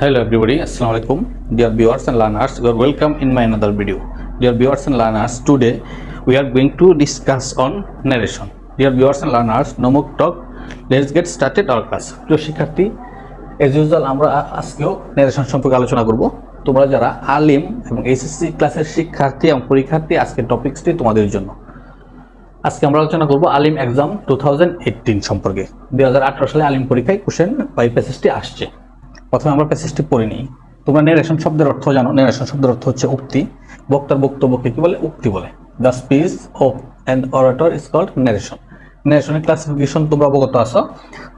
Hello everybody, Assalamu alaikum. Dear viewers and learners, you are welcome in my another video. Dear viewers and learners, today we are going to discuss on narration. Dear viewers and learners, no more talk. Let's get started our class. প্রিয় শিক্ষার্থী, as usual আমরা আজকেও narration সম্পর্কে আলোচনা করব। তোমরা যারা আলিম এবং এইচএসসি ক্লাসের শিক্ষার্থী এবং পরীক্ষার্থী, আজকের টপিকসটি তোমাদের জন্য। আজকে আমরা আলোচনা করব আলিম এক্সাম 2018 সম্পর্কে। 2018 সালে আলিম পরীক্ষায় কোশ্চেন বা প্যাসেজটি আসছে। প্রথমে আমরা প্যাসেজটি পড়ে নিই। তোমরা নেরেশন শব্দের অর্থ জানো। নেরেশন শব্দের অর্থ হচ্ছে উক্তি। বক্তার বক্তব্যকে কি বলে? উক্তি বলে। The speech of an orator is called narration. নেরেশনের ক্লাসিফিকেশন তোমরা অবগত আছো।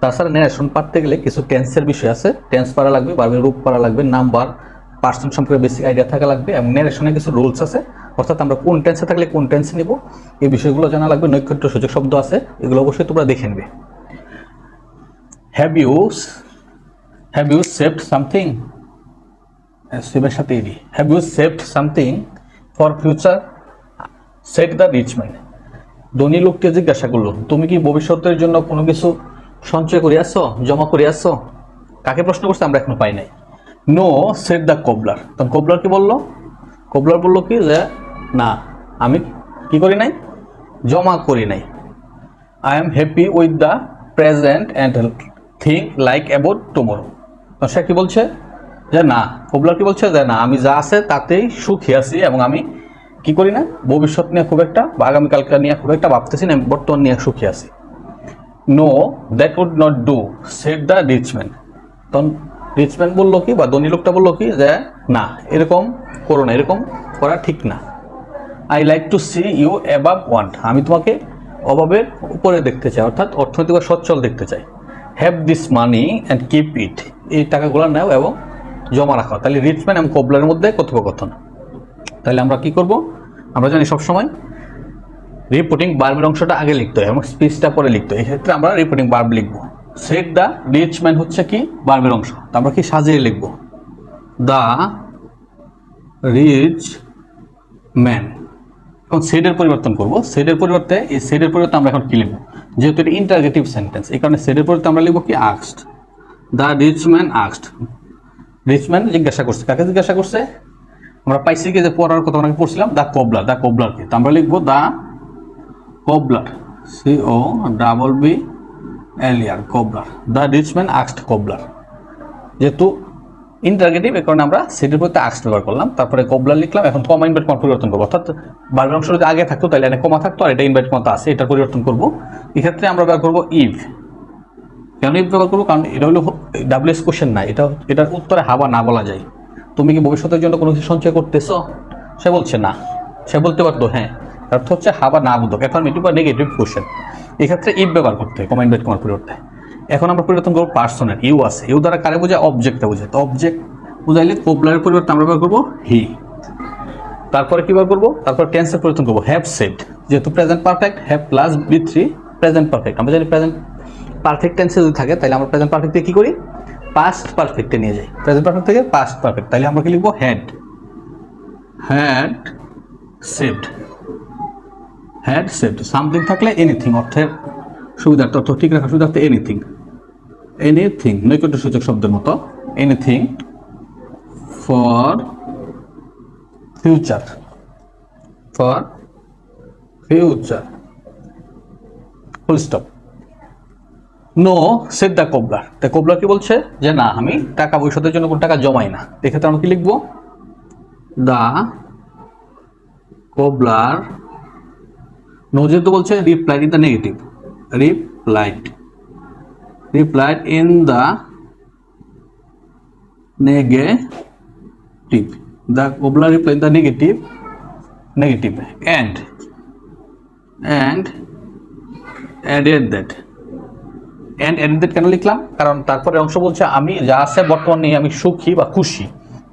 তাছাড়া নেরেশন পড়তে গেলে কিছু টেন্সের বিষয় আছে। টেন্স পড়া লাগবে, ভার্বের রূপ পড়া লাগবে, নাম্বার, পার্সন সম্পর্কে বেসিক আইডিয়া থাকা লাগবে এবং নেরেশনের কিছু রুলস আছে। অর্থাৎ আমরা কোন টেন্সে থাকলে কোন টেন্স নিব এই বিষয়গুলো জানা লাগবে। নৈকট্য সূচক শব্দ আছে, এগুলো অবশ্যই তোমরা দেখে নেবে। Have you saved something? Have you saved something for future? Said the rich man. ধনী লোককে জিজ্ঞাসা করলো, তুমি কি ভবিষ্যতের জন্য কোনো কিছু সঞ্চয় করে আসছো, জমা করে আসছো? কাকে প্রশ্ন করছে? আমরা এখনো পাই নাই। No, said the cobbler. তখন কোবলার কি বললো? কোবলার বললো কি যে না, আমি কি করি নাই, জমা করি নাই। I am happy with the present and think like about tomorrow. সে কি বলছে যে না, কোবলার কি বলছে যে না, আমি যা আছে তাতেই সুখী আছি এবং আমি কি করি না, ভবিষ্যৎ নিয়ে খুব একটা বা আগামীকালকে নিয়ে খুব একটা ভাবতেছি না, আমি বর্তমান নিয়ে সুখী আছি। No, that would not do, said the rich man. তখন রিচম্যান বললো কি, বা ধনী লোকটা বললো কি যে না, এরকম করো না, এরকম করা ঠিক না। I like to see you above want. আমি তোমাকে অভাবের উপরে দেখতে চাই, অর্থাৎ অর্থনৈতিক সচ্ছল দেখতে চাই। Have this money and keep it. এই টাকাগুলো নাও এবং জমা রাখো। তাহলে রিচম্যান এবং কোবলারের মধ্যে কথোপকথন। তাহলে আমরা কি করব? আমরা জানি সবসময় রিপোর্টিং বার্বের অংশটা আগে লিখতে হয় এবং স্পিচটা পরে লিখতে হয়। এক্ষেত্রে আমরা রিপোর্টিং বার্ব লিখবো। সেড দ্য রিচম্যান হচ্ছে কি বার্বের অংশ, তো আমরা কি সাজিয়ে লিখবো? The rich man. এখন সেডের পরিবর্তন করবো। সেডের পরিবর্তে এই সেডের পরিবর্তে আমরা এখন কি লিখবো? যেহেতু এটা ইন্টারগেটিভ সেন্টেন্স, এই কারণে সেডের পরিবর্তে আমরা লিখবো কি asked. The Richman asked. Richman জিজ্ঞাসা করছে। কাকে জিজ্ঞাসা করছে? আমরা পাইছি কি যে পড়ার কথা আমরা পড়ছিলাম দ্য কোবলার। দ্য কোবলারকে তো আমরা লিখবো the cobbler, COBBLER, cobbler. The Richman asked cobbler. যেহেতু ইন্টারগেটিভ, এই কারণে আমরা সেডের পরিবর্তে আস্কড ব্যবহার করলাম। তারপরে কোবলার লিখলাম। এখন কমা ইনভার্ট কমা পরিবর্তন করবো, অর্থাৎ বার্বের অংশ যদি আগে থাকতো তাহলে এখানে কমা থাকতো, আর এটা ইনভার্ট কমা আছে, এটা পরিবর্তন করবো। এক্ষেত্রে আমরা ব্যবহার করবো ইভ। কেন ইভ ব্যবহার করবো? কারণ এটা হলো ডাব্লিউএস কোশ্চেন না, এটার উত্তরে হাবা না বলা যায়। তুমি কি ভবিষ্যতের জন্য কোনো কিছু সঞ্চয় করতেছো? সে বলছে না। সে বলতে পারতো হ্যাঁ, অর্থ হচ্ছে হাবা না বোধক, অ্যাফার্মেটিভ বা নেগেটিভ কোশ্চেন। এক্ষেত্রে ইভ ব্যবহার করতে হয় কমা ইনভার্ট কমার পরিবর্তে। এখন আমরা পরিবর্তন করবো পার্সনের। ইউ আছে, ইউ দ্বারা কারে বোঝায়? অবজেক্টটা বোঝায়। তো অবজেক্ট বুঝাইলে কোবলারের পরিবর্তে আমরা ব্যবহার করবো হি। তারপরে কি ব্যবহার করবো? তারপর টেন্সের পরিবর্তন করবো হ্যাভ সেড। যেহেতু present perfect, have plus B3 present perfect. আমরা জানি প্রেজেন্ট পারফেক্ট টেন্সে যদি থাকে তাহলে আমরা প্রেজেন্ট পারফেক্টে কি করি? পাস্ট পারফেক্টে নিয়ে যাই। প্রেজেন্ট পারফেক্ট থেকে পাস্ট পারফেক্ট। তাহলে আমরা কি লিখবো? Had saved. Had saved. Something থাকলে এনিথিং অর্থের সুবিধার্থে, অর্থ ঠিক রাখার সুবিধার্থে এনিথিং। এনিথিং নৈকট্য সূচক শব্দের মতো। Anything for future. For future full stop. No, said the cobbler. তা কোবলার কি বলছে যে না, আমি টাকা ভবিষ্যতের জন্য কোনো টাকা জমাই না। এক্ষেত্রে আমরা কি লিখবো? The cobbler. নো যেহেতু বলছে, replied in the negative. Replied in the negative. The cobbler reply in the negative and added that. কেন লিখলাম? কারণ তারপরে অংশ বলছে আমি যা আছে বর্তমান নিয়ে আমি সুখী বা খুশি।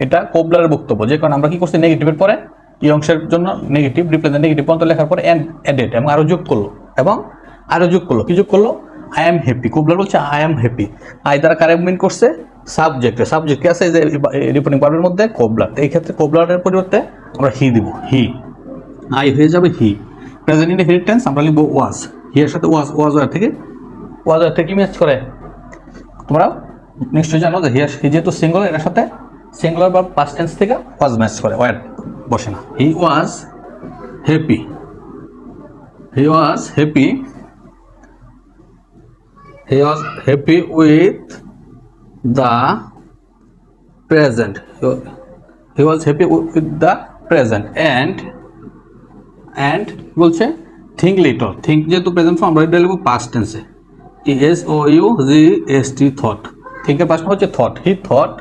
এটা কোবলারের বক্তব্য। যে কারণে আমরা কি করছি? নেগেটিভের পরে এই অংশের জন্য নেগেটিভ, রিপ্লাই দ্য নেগেটিভ পর্যন্ত লেখার পরে অ্যাডেড এবং আরো যোগ করলো। কি যোগ করলো? I am happy. কোবলার বলছে আই এম হ্যাপি। আই দ্বারা কারে মিন করছে? সাবজেক্টে আছে যে রিপোর্টিং বার্বের মধ্যে কোবলার। এই ক্ষেত্রে কোবলারের পরিবর্তে আমরা হি দিব। হি, আই হয়ে যাবে হি। প্রেজেন্ট ইনডেফিনিট টেন্স আমরা লিখবো ওয়াজ। হি এর সাথে ওয়াজ থেকে কি ম্যাচ করে? তোমরা নিশ্চয়ই জানো যে হি যেহেতু সিঙ্গুলার, এর সাথে সিঙ্গুলার বা পাস্ট টেন্স থেকে ওয়াজ ম্যাচ করে, ওয়াজ বসে না। He was happy, he was happy, he was happy with the present, he was happy with the present and বলছে থিঙ্ক লিটল, থিঙ্ক যেহেতু প্রেজেন্ট ফর্ম আমরা এটা লিখব পাস্ট টেন্সে, THOUGHT থট, থিঙ্কের পাস্ট হচ্ছে thought, he thought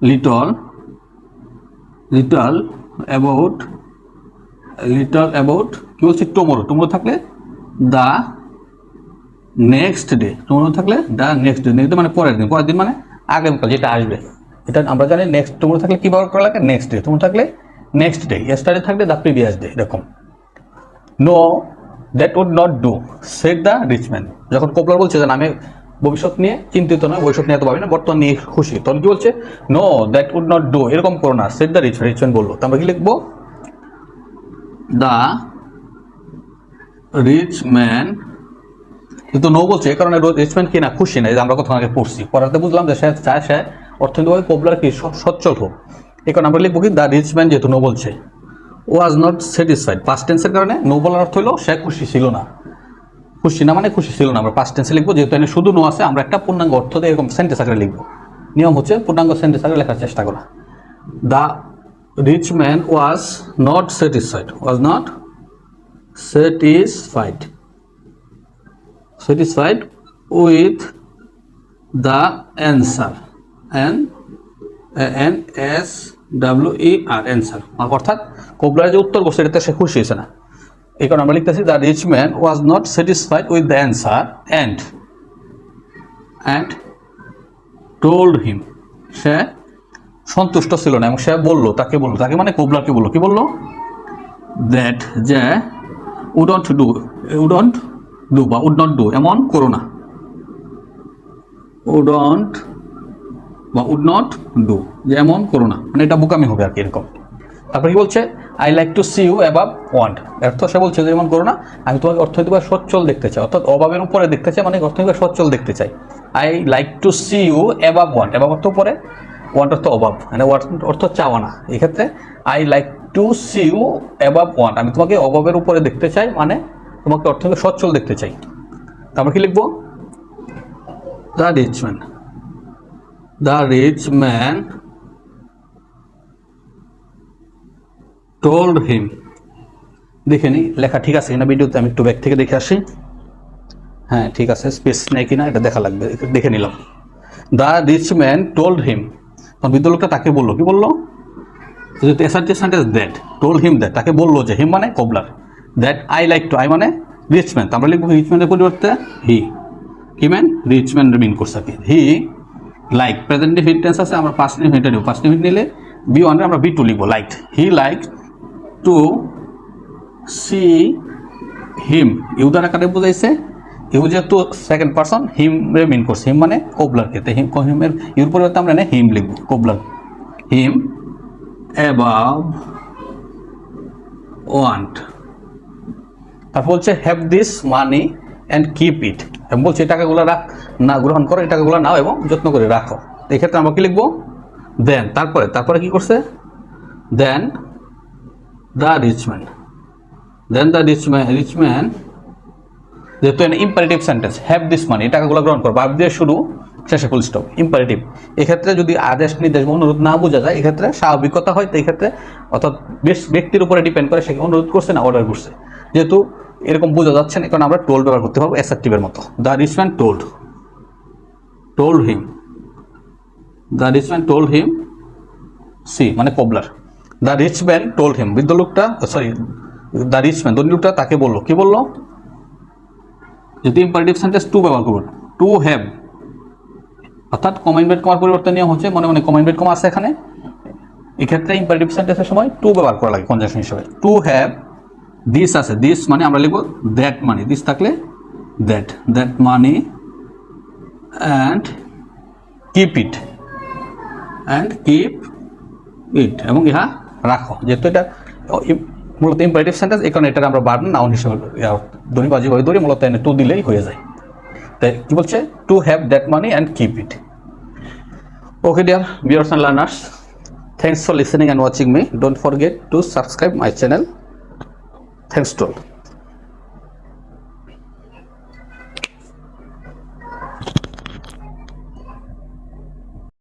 little about কি বলছি টুমোরো থাকলে দ্য নেক্সট ডে, টুমোরো থাকলে the next day, next day মানে পরের দিন মানে আগামীকাল যেটা আসবে, এটা আমরা জানি। নেক্সট টুমোরো থাকলে কি ব্যবহার করা লাগে, নেক্সট ডে, টুমোরো থাকলে নেক্সট ডে, ইয়েস্টারডে থাকলে দ্য প্রিভিয়াস ডে, এরকম। No that would not do said the rich man, যখন কোপলার বলছে যে আমি ভবিষ্যৎ নিয়ে চিন্তিত নয়, ভবিষ্যৎ নিয়ে এত ভাবি না, বর্তমান নিয়ে খুশি, তখন কি বলছে, no that would not do, এরকম করো না, সেড দ্য রিচ ম্যান বললো। তো আমরা কি লিখবো, দ্য রিচ ম্যান, কিন্তু নো বলছে এই কারণে রিচ ম্যান কি না খুশি না, আমরা কথা আগে পড়ছি, পড়াতে বুঝলাম যে সে চায় সে অর্থনৈতিকভাবে পপুলার কি সচ্ছল হোক, এই কারণে আমরা লিখবো কি দ্য রিচ ম্যান, যেহেতু নো বলছে। ওয়াজ নট স্যাটিসফাইড, পাস্ট টেন্সের কারণে নো বলার অর্থ হলো সে খুশি ছিল না, খুশি না মানে খুশি ছিল না, আমরা পাস্ট টেন্সে লিখবো, যেহেতু এখানে শুধু নো আছে আমরা একটা পূর্ণাঙ্গ অর্থ দিয়ে এরকম সেন্টেন্স আকারে লিখবো। নিয়ম হচ্ছে পূর্ণাঙ্গ সেন্টেন্স আকারে লেখার চেষ্টা করা। The rich man was not satisfied, was not satisfied with the answer, NSWER answer, অর্থাৎ কোবলার যে উত্তর করছে এটাতে সে খুশি হয়েছে না, এই কারণে আমরা লিখতেছি the rich man was not satisfied with the answer and told him, সে সন্তুষ্ট ছিল না এবং সে বললো, তাকে মানে কোবলারকে বললো, কি বললো, দ্যাট যে উডন্ট ডু বা উড নট ডু, এমন করো না, উড নট ডু, যে এমন করো না, মানে এটা বোকামি হবে আর কি, এরকম। তারপরে কি বলছে, I like to see you above want, অর্থ সে বলছে যে এমন করো না, আমি তোমাকে অর্থনৈতিকভাবে সচ্ছল দেখতে চাই, অর্থাৎ অভাবের উপরে দেখতে চাই, মানে অর্থনৈতিকভাবে সচ্ছল দেখতে চাই। I like to see you above want, above অর্থ উপরে, ওয়ান্ট অর্থ অভাব, মানে অর্থ চাওয়া না, এক্ষেত্রে I like to see you above want, আমি তোমাকে অভাবের উপরে দেখতে চাই, মানে তোমাকে অর্থনৈতিক সচ্ছল দেখতে চাই। তারপর কি লিখবো, the rich man told him, দেখে নি লেখা ঠিক আছে কিনা ভিডিওতে, আমি একটু ব্যাক থেকে দেখে আসি, হ্যাঁ ঠিক আছে, স্পেস নেই কিনা এটা দেখা লাগবে, দেখে নিলাম। The rich man told him, তখন বৃদ্ধ লোকটা তাকে বললো, কি বললো, assertive sentence that, told him that, তাকে বললো যে, হিম মানে cobbler, that I like to, I মানে রিচ ম্যান, আমরা লিখবো রিচ ম্যানের পরিবর্তে হি, কি ম্যান রিচ ম্যান মিন করছে কি, he like, present definite tense আছে, আমরা পাস্ট ডিফিনিট নিব, পাস্ট ডিফিনিট নিলে B1 আমরা B2 লিখবো, like, he like to see him, you দ্বারা কারে বোঝাইছে, ইউ যেহেতু সেকেন্ড পারসন, হিম রে মিন করছে, হিম মানে কোবলারকে, তো হিমের ইউর পরিবর্তে আমরা হিম লিখবো, কোবলার, হিম অ্যাবাভ ওয়ান্ট। তারপর বলছে have this money and keep it, এবং বলছে এই টাকাগুলো গ্রহণ করো, এই টাকাগুলো নাও এবং যত্ন করে রাখো। এই ক্ষেত্রে আমরা কি লিখবো, দেন, তারপরে কি করছে, দেন দ্য রিচ ম্যান, যেহেতু ইম্পারেটিভ সেন্টেন্স, হ্যাভ দিস মানি, এই টাকাগুলো গ্রহণ করো, ভাব দিয়ে শুরু, শেষে ফুল স্টপ, ইম্পারেটিভ। এক্ষেত্রে যদি আদেশ নির্দেশ অনুরোধ না বোঝা যায়, এক্ষেত্রে স্বাভাবিকতা হয়, তো এক্ষেত্রে অর্থাৎ ব্যক্তির উপরে ডিপেন্ড করে, সে অনুরোধ করছে না অর্ডার করছে, যেহেতু এরকম বোঝা যাচ্ছে না, কারণ আমরা টোল্ড ব্যবহার করতে পারবো অ্যাসার্টিভের মতো। The rich man told him, the rich man told him, C মানে cobbler, the rich man told him, বৃদ্ধ লোকটা, সরি দ্য রিচ ম্যান, ধনী লোকটা তাকে বললো, কি বললো, যদি ইম্পারেটিভ সেন্টেন্স টু ব্যবহার করবো, টু হ্যাভ, অর্থাৎ কমা ইনভার্ট কমার পরিবর্তন নিয়ম হচ্ছে, মনে কমা ইনভার্ট কমা আছে এখানে, এক্ষেত্রে ইম্পারেটিভ সেন্টেন্সের সময় টু ব্যবহার করা লাগে কনজাংশন হিসেবে। টু হ্যাভ দিস আছে, দিস মানে আমরা লিখবো দ্যাট মানি, দিস থাকলে that money and keep it এবং ইহা রাখো, যেহেতু এটা মূলত ইম্পারেটিভ সেন্টেন্স, এই কারণে এটা আমরা ভার্ব নাউন হিসেবে ধনী বা ধরে মূলত এনে টু দিলেই হয়ে যায়। তাই কি বলছে, to have that money and keep it. Okay, dear viewers and learners, thanks for listening and watching me. Don't forget to subscribe my channel. Thanks to all.